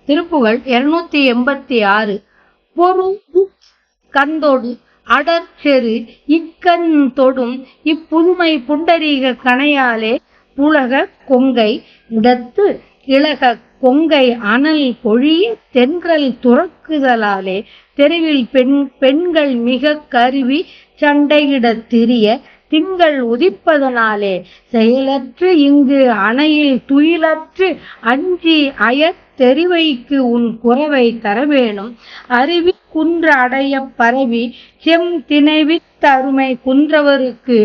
திருப்புகழ் 286. பொறு கந்தொடு அடர்ச்செரு இக்கண் தொடும் இப்புதுமை புண்டரீக கணையாலே புலக கொங்கை இடத்து இளக கொங்கை அனல் பொழிய தென்றல் துறக்குதலாலே தெருவில் பெண்கள் மிக கருவி சண்டையிடத் திரிய திங்கள் உதிப்பதனாலே செயலற்று இங்கு அணையில் துயிலற்று அஞ்சி அயற் தெரிவைக்கு உன் குரவை தரவேணும். அருவி குன்ற அடைய பரவி செம் திணைவித் தருமை குன்றவருக்கு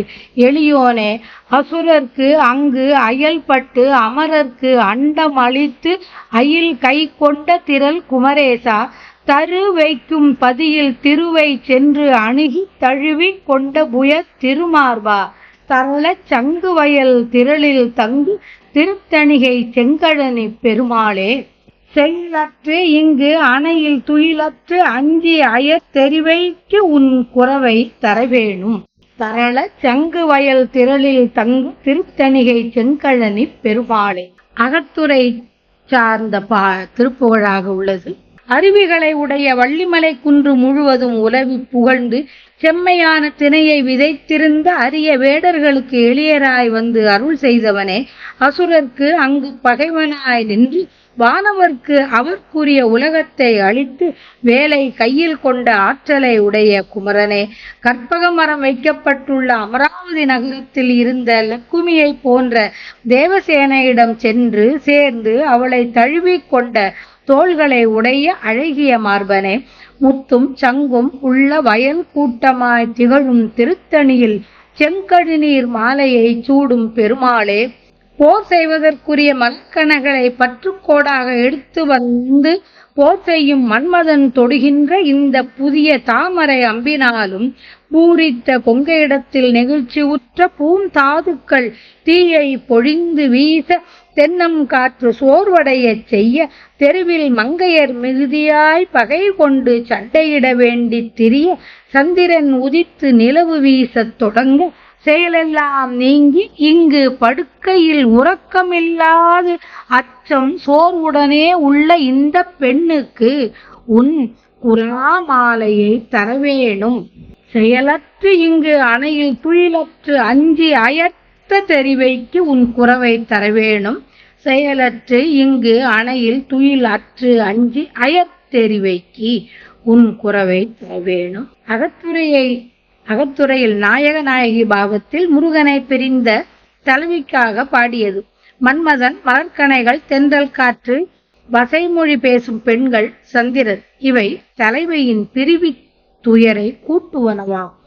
எளியோனே அசுரர்க்கு அங்கு அயல்பட்டு அமரர்க்கு அண்டம் அளித்து அயில் கை கொண்ட திரள் குமரேசா தரு வைக்கும் பதியில் திருவை சென்று அணுகி தழுவி கொண்ட புய திருமார்பா தரள சங்கு வயல் திரளில் தங்கு திருத்தணிகை செங்கழனி பெருமாளே செயலற்று இங்கு அணையில் துயிலற்று அஞ்சி அயற் தெரிவைக்கு உன் குரவை தரவேணும். தரள சங்கு வயல் திரளில் தங்கு திருத்தணிகை செங்கழனி பெருமாளே. அகத்துறை சார்ந்த திருப்புகழாக உள்ளது. அருவிகளை உடைய வள்ளிமலை குன்று முழுவதும் உலவி புகழ்ந்து செம்மையான திணையை விதைத்திருந்த அரிய வேடர்களுக்கு எளியராய் வந்து அருள் செய்தவனே, அசுரர்க்கு அங்கு பகைவனாய் நின்று வானவர்க்கு அவர்க்குரிய உலகத்தை அளித்து வேலை கையில் கொண்ட ஆற்றலை உடைய குமரனே, கற்பக மரம் வைக்கப்பட்டுள்ள அமராவதி நகரத்தில் இருந்த லக்குமியை போன்ற தேவசேனையிடம் சென்று சேர்ந்து அவளை தழுவி கொண்ட தோள்களை உடைய அழகிய மார்பனே, முத்தும் சங்கும் உள்ள வயல் கூட்டமாய் திகழும் திருத்தணியில் செங்கழுநீர் மாலையை சூடும் பெருமாளே, போர் செய்வதற்குரிய மலக்கணைகளை பற்றுக்கோடாக எடுத்து வந்து போர் செய்யும் மன்மதன் தொடுகின்ற இந்த புதிய தாமரை அம்பினாலும் பூரித்த கொங்கையிடத்தில் நெகிழ்ச்சி உற்ற பூந்தாதுக்கள் தீயை பொழிந்து வீச தென்னம் காற்று சோர்வடைய செய்ய தெருவில் மங்கையர் மிகுதியாய் பகை கொண்டு சண்டையிட வேண்டி திரிய சந்திரன் உதித்து நிலவு வீசத் தொடங்க செயலெல்லாம் நீங்கி இங்கு படுக்கையில் உறக்கமில்லாது அச்சம் சோர்வுடனே உள்ள இந்த பெண்ணுக்கு உன் குராமாலையை தரவேணும். செயலற்று இங்கு அணையில் துயிலற்று அஞ்சி அயற்ற தெரிவைக்கு உன் குரவை தரவேணும். செயலற்று இங்கு அணையில் துயில் அற்று அஞ்சி அயற்தெரிவைக்கு உன் குரவை தரவேணும். அகத்துறையில் நாயக நாயகி பாவத்தில் முருகனை பிரிந்த தலைவிக்காக பாடியது. மன்மதன், மலர்கணைகள், தென்றல் காற்று, வசைமொழி பேசும் பெண்கள், சந்திரன் இவை தலைவியின் பிரிவி துயரை கூட்டுவனவாகும்.